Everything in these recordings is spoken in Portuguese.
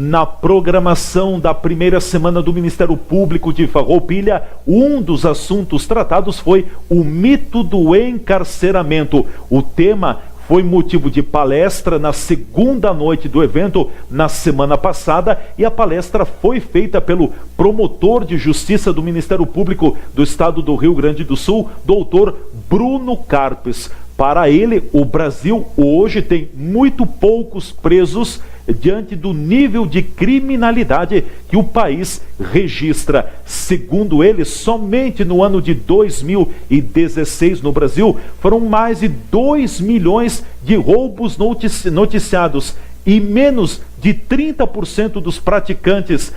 Na programação da primeira semana do Ministério Público de Farroupilha, um dos assuntos tratados foi o mito do encarceramento. O tema foi motivo de palestra na segunda noite do evento na semana passada, e a palestra foi feita pelo promotor de justiça do Ministério Público do Estado do Rio Grande do Sul, doutor Bruno Carpes. Para ele, o Brasil hoje tem muito poucos presos diante do nível de criminalidade que o país registra. Segundo ele, somente no ano de 2016 no Brasil foram mais de 2 milhões de roubos noticiados, e menos de 30% dos praticantes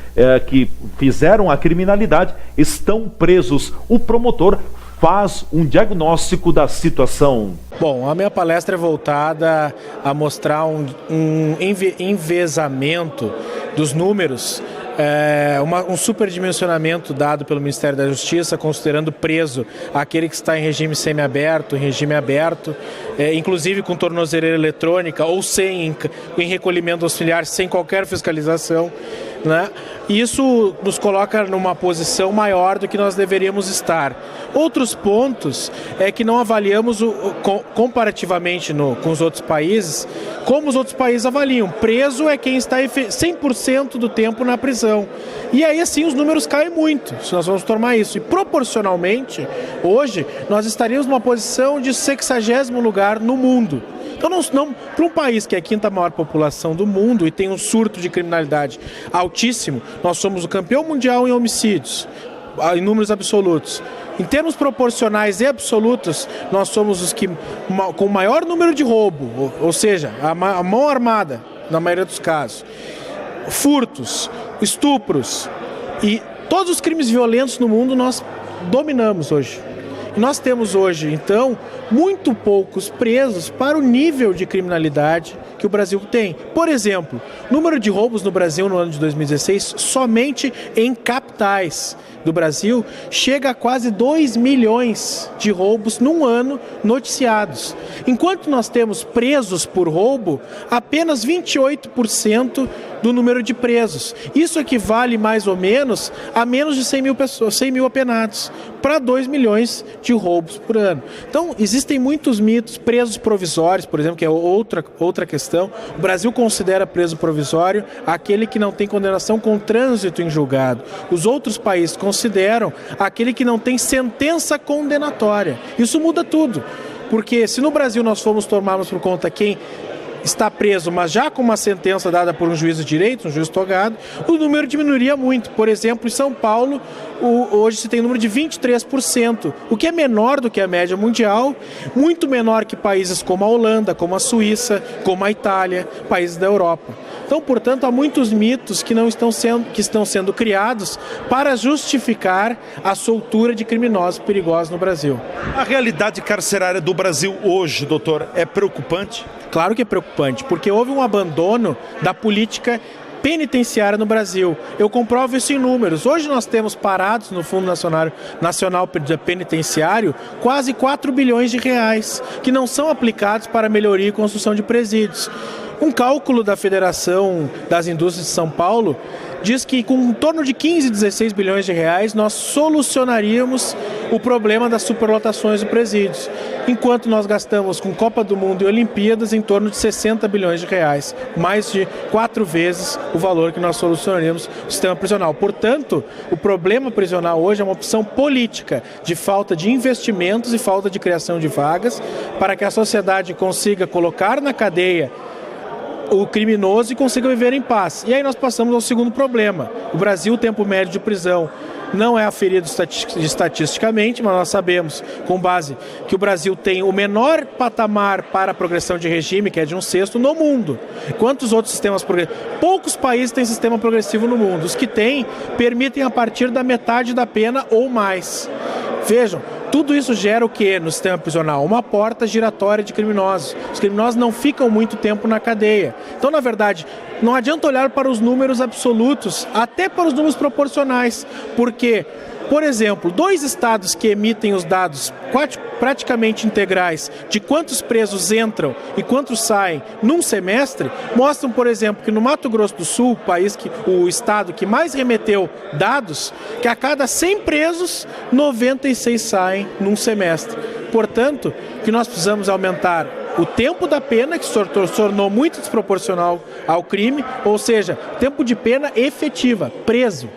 que fizeram a criminalidade estão presos. O promotor faz um diagnóstico da situação. Bom, a minha palestra é voltada a mostrar um envezamento dos números, um superdimensionamento dado pelo Ministério da Justiça, considerando preso aquele que está em regime semiaberto, em regime aberto, inclusive com tornozeleira eletrônica ou em recolhimento auxiliar, sem qualquer fiscalização, né? Isso nos coloca numa posição maior do que nós deveríamos estar. Outros pontos é que não avaliamos comparativamente com os outros países, como os outros países avaliam. Preso é quem está 100% do tempo na prisão. E aí, assim, os números caem muito, se nós vamos tomar isso. E proporcionalmente, hoje, nós estaríamos numa posição de 60º lugar no mundo. Então, para um país que é a quinta maior população do mundo e tem um surto de criminalidade altíssimo, nós somos o campeão mundial em homicídios, em números absolutos. Em termos proporcionais e absolutos, nós somos os que com o maior número de roubo, ou seja, a mão armada, na maioria dos casos, furtos, estupros e todos os crimes violentos no mundo nós dominamos hoje. E nós temos hoje, então, muito poucos presos para o nível de criminalidade que o Brasil tem. Por exemplo, número de roubos no Brasil no ano de 2016, somente em capitais do Brasil, chega a quase 2 milhões de roubos num ano noticiados. Enquanto nós temos presos por roubo, apenas 28% do número de presos. Isso equivale mais ou menos a menos de 100 mil pessoas, 100 mil apenados, para 2 milhões de roubos por ano. Então, existem muitos mitos. Presos provisórios, por exemplo, que é outra questão. O Brasil considera preso provisório aquele que não tem condenação com trânsito em julgado. Os outros países consideram aquele que não tem sentença condenatória. Isso muda tudo, porque se no Brasil nós tomarmos por conta quem está preso, mas já com uma sentença dada por um juiz de direito, um juiz togado, o número diminuiria muito. Por exemplo, em São Paulo, hoje se tem um número de 23%, o que é menor do que a média mundial, muito menor que países como a Holanda, como a Suíça, como a Itália, países da Europa. Então, portanto, há muitos mitos que estão sendo criados para justificar a soltura de criminosos perigosos no Brasil. A realidade carcerária do Brasil hoje, doutor, é preocupante? Claro que é preocupante, porque houve um abandono da política penitenciária no Brasil. Eu comprovo isso em números. Hoje nós temos parados no Fundo Nacional Penitenciário quase 4 bilhões de reais, que não são aplicados para melhoria e construção de presídios. Um cálculo da Federação das Indústrias de São Paulo diz que com em torno de 15, 16 bilhões de reais nós solucionaríamos o problema das superlotações de presídios, enquanto nós gastamos com Copa do Mundo e Olimpíadas em torno de 60 bilhões de reais, mais de 4 vezes o valor que nós solucionaríamos o sistema prisional. Portanto, o problema prisional hoje é uma opção política de falta de investimentos e falta de criação de vagas para que a sociedade consiga colocar na cadeia o criminoso e consiga viver em paz. E aí nós passamos ao segundo problema. O Brasil, o tempo médio de prisão não é aferido estatisticamente, mas nós sabemos, com base, que o Brasil tem o menor patamar para a progressão de regime, que é de 1/6 no mundo. Quantos outros sistemas progressivos? Poucos países têm sistema progressivo no mundo. Os que têm, permitem a partir da metade da pena ou mais. Vejam, tudo isso gera o que no sistema prisional? Uma porta giratória de criminosos. Os criminosos não ficam muito tempo na cadeia. Então, na verdade, não adianta olhar para os números absolutos, até para os números proporcionais, porque Por exemplo, 2 estados que emitem os dados praticamente integrais de quantos presos entram e quantos saem num semestre, mostram, por exemplo, que no Mato Grosso do Sul, o estado que mais remeteu dados, que a cada 100 presos, 96 saem num semestre. Portanto, que nós precisamos aumentar o tempo da pena, que se tornou muito desproporcional ao crime, ou seja, tempo de pena efetiva, preso.